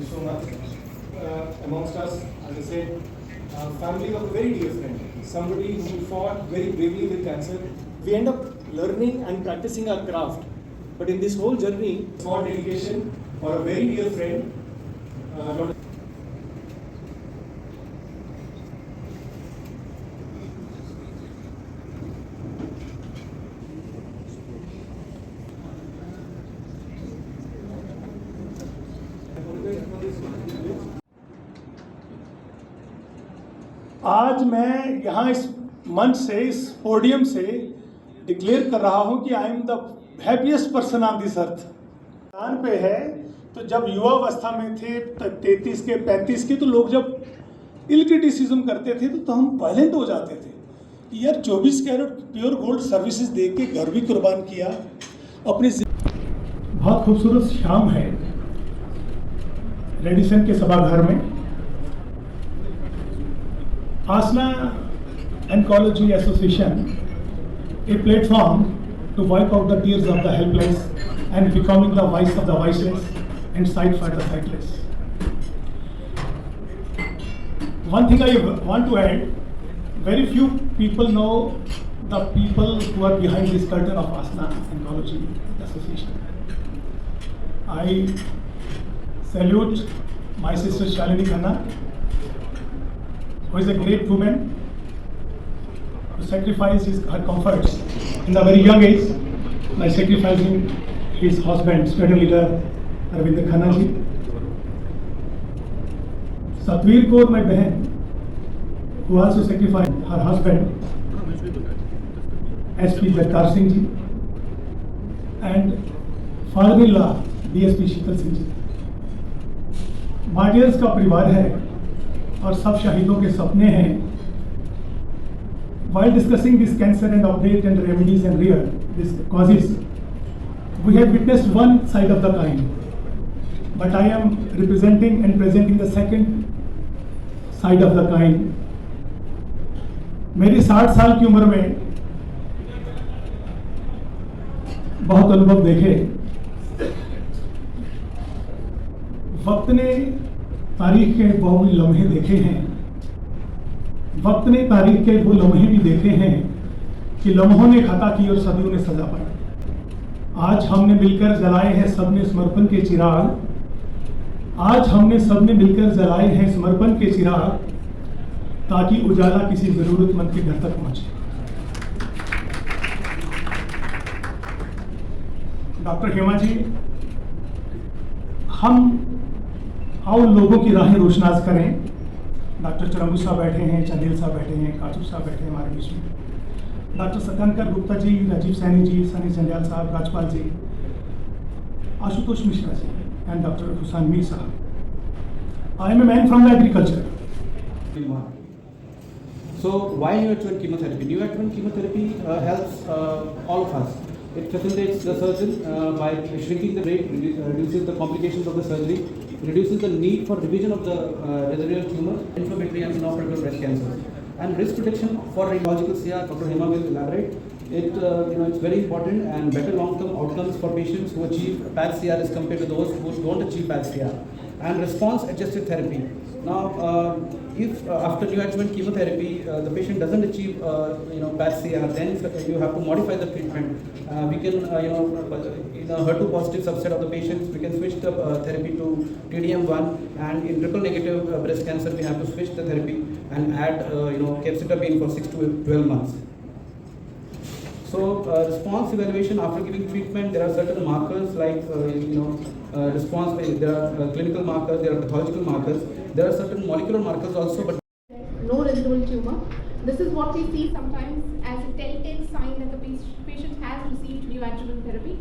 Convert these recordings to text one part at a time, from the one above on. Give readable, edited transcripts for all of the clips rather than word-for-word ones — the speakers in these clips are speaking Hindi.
so much. Amongst us, as I said, family of a very dear friend, somebody who fought very bravely with cancer. We end up learning and practicing our craft. But in this whole journey, small dedication for a very dear friend, Dr. आज मैं यहाँ इस मंच से, इस पोडियम से डिक्लेयर कर रहा हूँ कि I am the happiest person on this earth. स्थान पे है तो जब युवावस्था में थे 33 के 35 के, तो लोग जब इल क्रिटिसिज्म करते थे तो हम वायलेंट हो जाते थे कि यार 24 कैरेट प्योर गोल्ड सर्विसेज दे के घर भी कुर्बान किया अपनी। बहुत खूबसूरत शाम है रेडिसन के सभागार में। Asna Oncology Association, a platform to wipe out the tears of the helpless and becoming the voice of the voiceless and sight for the sightless. One thing I want to add, very few people know the people who are behind this curtain of Asna Oncology Association. I salute my sister Shalini Khanna, who is a great woman who sacrificed her comforts in the very young age by sacrificing his husband, student leader Arvind Khanna ji. Satveer Kaur, my behan, who also sacrificed her husband, SP Jagtar Singh ji, and father-in-law DSP Sheetal Singh ji. Martyrs का परिवार है और सब शहीदों के सपने हैं। While discussing this cancer and update and remedies and real these causes, we have witnessed one side of the coin, but I am representing and presenting the second side of the coin. मेरी 60 साल की उम्र में बहुत अनुभव देखे। वक्त ने तारीख के बहुत लम्हे देखे हैं, वक्त ने तारीख के वो लम्हे भी देखे हैं कि लम्हों ने खता की और सदियों ने सजा पाई। आज हमने मिलकर जलाए हैं सबने समर्पण के चिराग, आज हमने सबने मिलकर जलाए हैं समर्पण के चिराग, ताकि उजाला किसी जरूरतमंद के घर तक पहुंचे। डॉक्टर हेमा जी, हम उन लोगों की राहें रोशनास करें। डॉक्टर चरंगू साहब बैठे हैं, चंदेल साहब बैठे हैं, काचू साहब बैठे हैं हमारे बीच में, डॉक्टर सत्यंकर गुप्ता जी, राजीव सैनी जी, सनी चंडियाल साहब, राजपाल जी, आशुतोष मिश्रा जी, एंड डॉक्टर हुसैन मीर साहब। I am a man from the agriculture. So why neoadjuvant chemotherapy? Neoadjuvant chemotherapy helps all of us. It facilitates the surgeon by shrinking the rate, reduces the complications of the surgery, reduces the need for revision of the residual tumor, inflammatory and inoperable breast cancer, and risk protection for radiological CR. Dr. Hema will elaborate. It's very important and better long-term outcomes for patients who achieve PAT CR as compared to those who don't achieve PAT CR, and response-adjusted therapy. Now, if after neoadjuvant chemotherapy the patient doesn't achieve PAT CR, then you have to modify the treatment. We can in a HER2 positive subset of the patients, we can switch the therapy to TDM1, and in triple negative breast cancer we have to switch the therapy and add capecitabine for 6 to 12 months. So response evaluation after giving treatment, there are certain markers like response. There are clinical markers, there are pathological markers, there are certain molecular markers also. But no residual tumor. This is what we see sometimes as a telltale sign that the patient has received neoadjuvant therapy.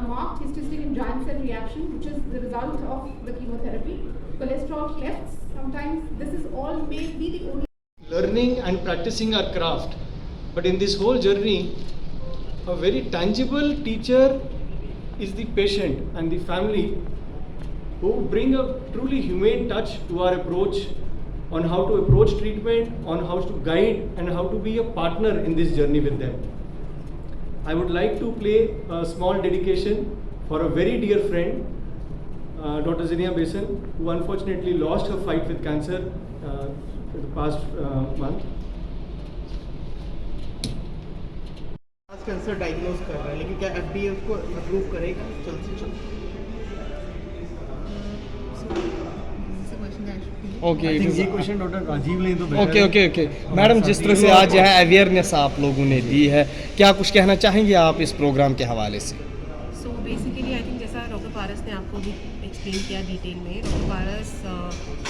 Marked histidine and giant cell reaction, which is the result of the chemotherapy. Cholesterol clefts. Sometimes this is all may be the only. Learning and practicing our craft, but in this whole journey, a very tangible teacher is the patient and the family, who bring a truly humane touch to our approach on how to approach treatment, on how to guide and how to be a partner in this journey with them. I would like to play a small dedication for a very dear friend, Dr. Zinia Besan, who unfortunately lost her fight with cancer the past month. Cancer diagnose कर रहा है, लेकिन क्या FDA उसको अप्रूव करेगा जल्द से जल्द? ओके I think ये क्वेश्चन डॉक्टर राजीव ने तो ओके मैडम, जिस तरह से आज यहाँ अवेयरनेस आप लोगों ने दी है, क्या कुछ कहना चाहेंगे आप इस प्रोग्राम के हवाले से? सो बेसिकली आई थिंक जैसा डॉक्टर पारस ने आपको भी एक्सप्लेन किया डिटेल में, doctor Paras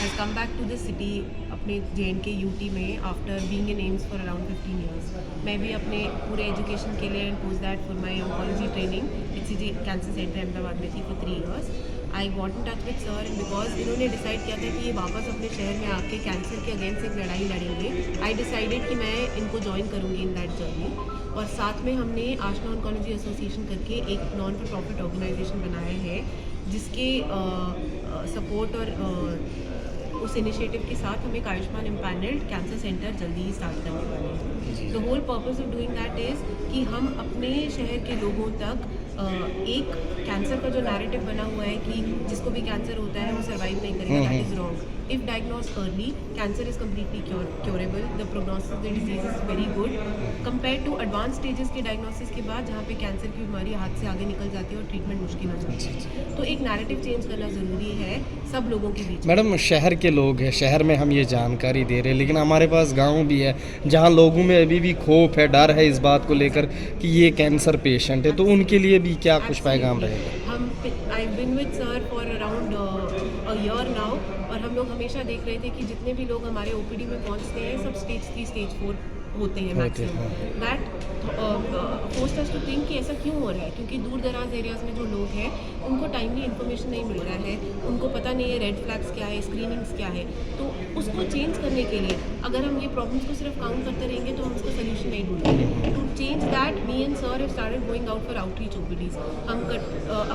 has come back to the city अपने JNK UT में after being in AIIMS for around 15 years. मैं भी अपने पूरे एजुकेशन के लिए and post that for my oncology training HCG cancer centre Ahmedabad में थी for 3 years. I got in touch with sir and because इन्होंने डिसाइड किया था कि ये वापस अपने शहर में आके कैंसर के अगेंस्ट एक लड़ाई लड़ेंगे. आई डिसाइडेड कि मैं इनको ज्वाइन करूँगी इन दैट जर्नी. और साथ में हमने आशना ऑन्कोलॉजी एसोसिएशन करके एक नॉन फॉर प्रॉफिट ऑर्गेनाइजेशन बनाया है, जिसके सपोर्ट और उस इनिशिएटिव के साथ हम एक आयुष्मान एम्पैनल्ड कैंसर सेंटर जल्दी ही स्टार्ट करने वाले हैं. The whole purpose of doing that is कि हम अपने शहर के लोगों तक एक कैंसर का जो नैरेटिव बना हुआ है कि जिसको भी कैंसर होता है वो सर्वाइव नहीं करेगा, that is wrong. If diagnose early, cancer is completely curable. The prognosis the disease is very good compare to advance stages के डायग्नोसिस के बाद, जहाँ पे कैंसर की बीमारी हाथ से आगे निकल जाती है और ट्रीटमेंट मुश्किल हो जाती है. तो एक नैरेटिव चेंज करना ज़रूरी है सब लोगों के बीच. मैडम, शहर के लोग हैं, शहर में हम ये जानकारी दे रहे हैं, लेकिन हमारे पास गांव भी है जहां लोगों में अभी भी खौफ है, डर है इस बात को लेकर कि ये कैंसर पेशेंट है, तो उनके लिए भी क्या कुछ पैगाम रहेगा? हम I been with sir for around a year now, और हम लोग हमेशा देख रहे थे कि जितने भी लोग हमारे OPD में पहुंचते हैं सब स्टेज 3 स्टेज 4 होते हैं maximum. That forced us to think कि ऐसा क्यों हो रहा है, क्योंकि दूर दराज एरियाज़ में जो लोग हैं उनको टाइमली इन्फॉर्मेशन नहीं मिल रहा है, उनको पता नहीं है रेड फ्लैग्स क्या है, स्क्रीनिंग्स क्या है. तो उसको चेंज करने के लिए अगर हम ये प्रॉब्लम्स को सिर्फ काउंट करते रहेंगे तो हम उसका सोल्यूशन नहीं ढूंढेंगे. To change that, me and sir have started going out for outreach OPDs. हम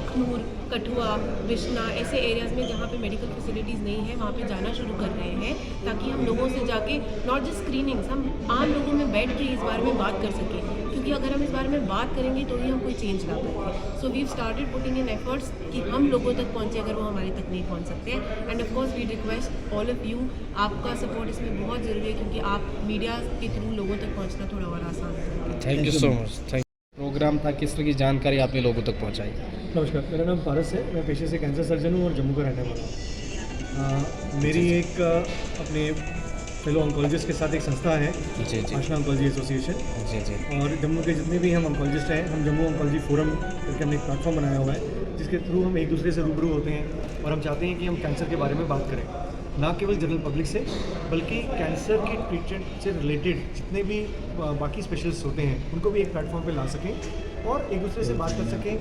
अखनूर, कठुआ, बिश्ना ऐसे एरियाज़ में जहाँ पे मेडिकल फैसिलिटीज़ नहीं है वहाँ पे जाना शुरू कर रहे हैं, ताकि हम लोगों से जाके नॉट जस्ट स्क्रीनिंग्स, हम आम लोगों में बैठ के इस बारे में बात कर सकें, क्योंकि अगर हम इस बारे में बात करेंगे तो ही हम कोई चेंज ला पाएंगे. So we started putting in efforts कि हम लोगों तक पहुँचे अगर वो हमारे तक नहीं पहुँच सकते हैं. And of course we request all of you, आपका सपोर्ट इसमें बहुत ज़रूरी है, क्योंकि आप मीडिया के थ्रू लोगों तक पहुँचना थोड़ा और आसान है. Thank you so much. Program था, किस तरह की जानकारी आपने लोगों तक पहुँचाई? नमस्कार, मेरा नाम पारस है. मैं पेशे से कैंसर सर्जन हूँ और जम्मू का रहने वाला हूँ. मेरी एक अपने फेलो ऑन्कोलॉजिस्ट के साथ एक संस्था है, जी आशना ऑन्कोलॉजी एसोसिएशन. जी. और जम्मू के जितने भी हम ऑन्कोलॉजिस्ट हैं, हम जम्मू ऑन्कोलॉजी फोरम करके हमने एक प्लेटफॉर्म बनाया हुआ है, जिसके थ्रू हम एक दूसरे से रूबरू होते हैं और हम चाहते हैं कि हम कैंसर के बारे में बात करें, ना केवल जनरल पब्लिक से, बल्कि कैंसर की ट्रीटमेंट से रिलेटेड जितने भी बाकी स्पेशलिस्ट होते हैं उनको भी एक प्लेटफॉर्म पे ला सकें और एक दूसरे से बात कर सकें,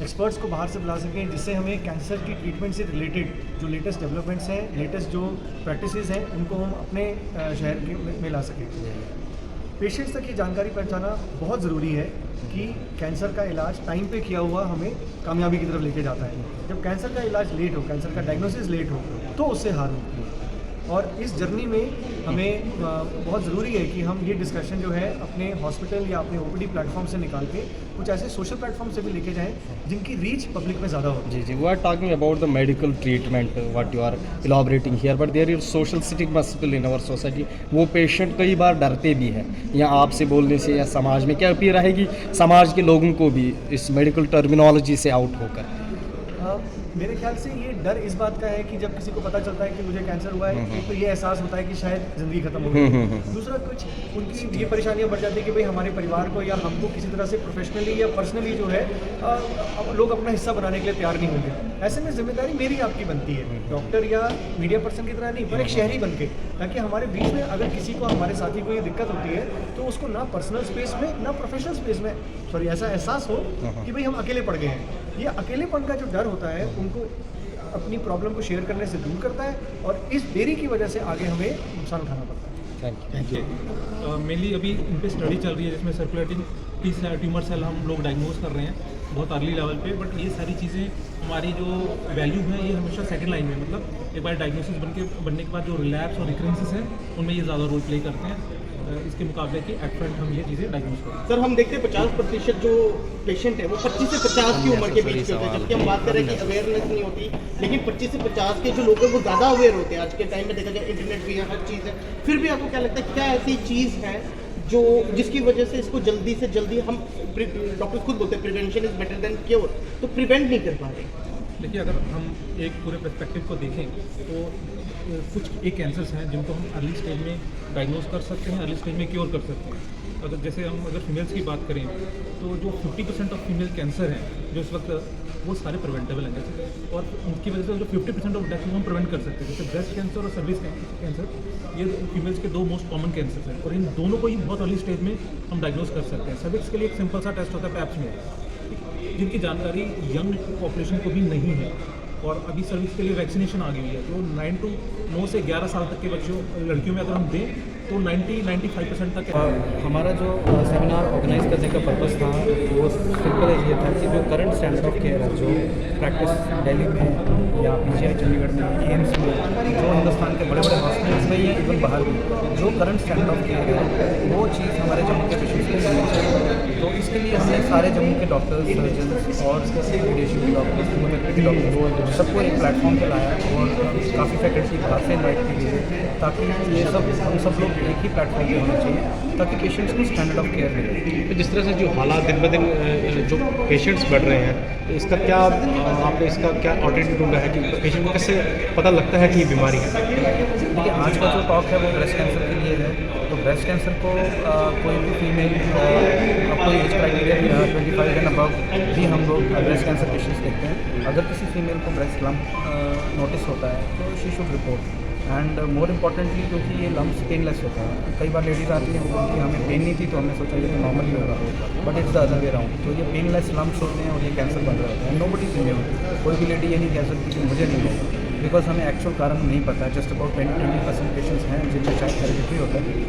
एक्सपर्ट्स को बाहर से बुला सकें, जिससे हमें कैंसर की ट्रीटमेंट से रिलेटेड जो लेटेस्ट डेवलपमेंट्स हैं, लेटेस्ट जो प्रैक्टिसेस हैं, उनको हम अपने शहर में ला सकें. पेशेंट्स तक ये जानकारी पहुंचाना बहुत ज़रूरी है कि कैंसर का इलाज टाइम पे किया हुआ हमें कामयाबी की तरफ लेके जाता है. जब कैंसर का इलाज लेट हो, कैंसर का डायग्नोसिस लेट हो, तो उससे हार होती है. और इस जर्नी में हमें बहुत ज़रूरी है कि हम ये डिस्कशन जो है अपने हॉस्पिटल या अपने OPD प्लेटफॉर्म से निकाल के कुछ ऐसे सोशल प्लेटफॉर्म से भी लेके जाएं जिनकी रीच पब्लिक में ज़्यादा हो. जी. We are talking about the medical treatment what you are elaborating here, but there is social stigma still in our society. वो पेशेंट कई बार डरते भी हैं या आपसे बोलने से, या समाज में क्या अपील रहेगी समाज के लोगों को भी इस मेडिकल टर्मिनोलॉजी से आउट होकर? मेरे ख्याल से ये डर इस बात का है कि जब किसी को पता चलता है कि मुझे कैंसर हुआ है, एक तो ये एहसास होता है कि शायद ज़िंदगी खत्म हो गई. दूसरा कुछ उनकी ये परेशानियां बढ़ जाती है कि भाई हमारे परिवार को या हमको किसी तरह से प्रोफेशनली या पर्सनली जो है लोग अपना हिस्सा बनाने के लिए तैयार नहीं होंगे. ऐसे में जिम्मेदारी मेरी आपकी बनती है, डॉक्टर या मीडिया पर्सन की तरह नहीं, पर एक शहरी बन के, ताकि हमारे बीच में अगर किसी को, हमारे साथी को ये दिक्कत होती है तो उसको ना पर्सनल स्पेस में ना प्रोफेशनल स्पेस में ऐसा एहसास हो कि भाई हम अकेले पड़ गए हैं. ये अकेलेपन का जो डर होता है उनको अपनी प्रॉब्लम को शेयर करने से दूर करता है और इस देरी की वजह से आगे हमें नुकसान उठाना पड़ता है. Thank you. मेनली अभी इन पे स्टडी चल रही है जिसमें सर्कुलेटिंग ट्यूमर सेल हम लोग डायग्नोज कर रहे हैं बहुत अर्ली लेवल पे. बट ये सारी चीज़ें हमारी जो वैल्यू है ये हमेशा सेकंड लाइन में, मतलब एक बार डायग्नोसिस बनने के बाद जो रिलैप्स और रिकरेंसेस हैं उनमें ये ज़्यादा रोल प्ले करते हैं. इसके मुकाबले की एट फ्रंट हम ये चीज़ें डायग्नोज करें। सर हम देखते हैं 50% जो पेशेंट है वो 25 से 50 की उम्र के बीच के होते हैं, जबकि हम बात कर रहे हैं कि अवेयरनेस नहीं होती, लेकिन 25 से 50 के जो लोग हैं वो ज़्यादा अवेयर होते हैं। आज के टाइम में देखा जाए इंटरनेट भी है, हर चीज़ है, फिर भी आपको क्या लगता है क्या ऐसी चीज़ है जो जिसकी वजह से इसको जल्दी से जल्दी हम, डॉक्टर्स खुद बोलते हैं prevention is better than cure, तो प्रिवेंट नहीं कर पा रहे? देखिए, अगर हम एक पूरे पर्सपेक्टिव को देखें तो कुछ एक कैंसर्स हैं जिनको हम अर्ली स्टेज में डायग्नोज कर सकते हैं, अर्ली स्टेज में क्योर कर सकते हैं। अगर फीमेल्स की बात करें तो जो 50% ऑफ फीमेल कैंसर हैं जो इस वक्त, वो सारे प्रिवेंटेबल हैं जैसे, और उनकी वजह से जो 50% ऑफ डेथ हम प्रिवेंट कर सकते हैं। जैसे ब्रेस्ट कैंसर और सर्विस कैंसर, ये फीमेल्स के दो मोस्ट कॉमन कैंसर हैं, और इन दोनों को ही बहुत अर्ली स्टेज में हम डायग्नोज कर सकते हैं। सर्विक्स के लिए एक सिंपल सा टेस्ट होता है पैप्स में, जिनकी जानकारी यंग पॉपुलेशन को भी नहीं है, और अभी सर्विस के लिए वैक्सीनेशन आ गई है। तो 9 से 11 साल तक के बच्चों, लड़कियों में अगर हम दें तो 90-95% तक हमारा जो सेमिनार ऑर्गेनाइज करने का पर्पस था वो सिंपल ये था कि जो करंट स्टैंडर्ड ऑफ केयर है, जो प्रैक्टिस दिल्ली में या पीजीआई चंडीगढ़ में, एम्स में, जो हिंदुस्तान के बड़े बड़े हॉस्पिटल्स में या इवन बाहर भी, जो करंट स्टैंडर्ड ऑफ केयर है वो चीज़ हमारे जम्मू के पेशेंट्स के लिए मिलनी चाहिए। तो इसके लिए हमने सारे जम्मू के डॉक्टर्स, सर्जन और रेडिएशन के डॉक्टर्स, कीमोथेरेपी के डॉक्टर्स, सबको एक प्लेटफॉर्म पर लाया, और काफ़ी फैकल्टी बाहर से इन्वाइट की गई है, ताकि ये हम सब लोग एक ही प्लेटफॉर्म पे होना चाहिए, ताकि पेशेंट्स को स्टैंडर्ड ऑफ केयर मिले। तो जिस तरह से जो हालात दिन ब दिन जो पेशेंट्स बढ़ रहे हैं, तो इसका क्या आपने इसका क्या ऑल्टरनेटिव ढूंढा है कि पेशेंट को कैसे पता लगता है कि ये बीमारी है? देखिए, आज का जो टॉक है वो ब्रेस्ट कैंसर के लिए है। तो ब्रेस्ट कैंसर को कोई भी फीमेल, कोई एज क्राइटेरिया 25 एंड अबव भी हम लोग ब्रेस्ट कैंसर पेशेंट्स देखते हैं। अगर किसी फीमेल को ब्रेस्ट लम्प नोटिस होता है तो she should report, and more importantly क्योंकि ये लम्प्स पेनलेस होता है। कई बार लेडीज़ आती हैं, वो बोलती हैं हमें पेन नहीं थी तो हमने सोचा ये तो नॉर्मल ही होगा, but it's the other way round. तो ये पेनलेस लम्प्स होते हैं और ये कैंसर बन रहे होते हैं। नोबडी इज इम्यून, कोई भी लेडी ये नहीं कह सकती कि मुझे नहीं होगा, बिकॉज हमें एक्चुअल कारण नहीं पता है। जस्ट अबाउट 20% पेशेंट्स हैं जिनमें शायद हेरिडिटरी होता है।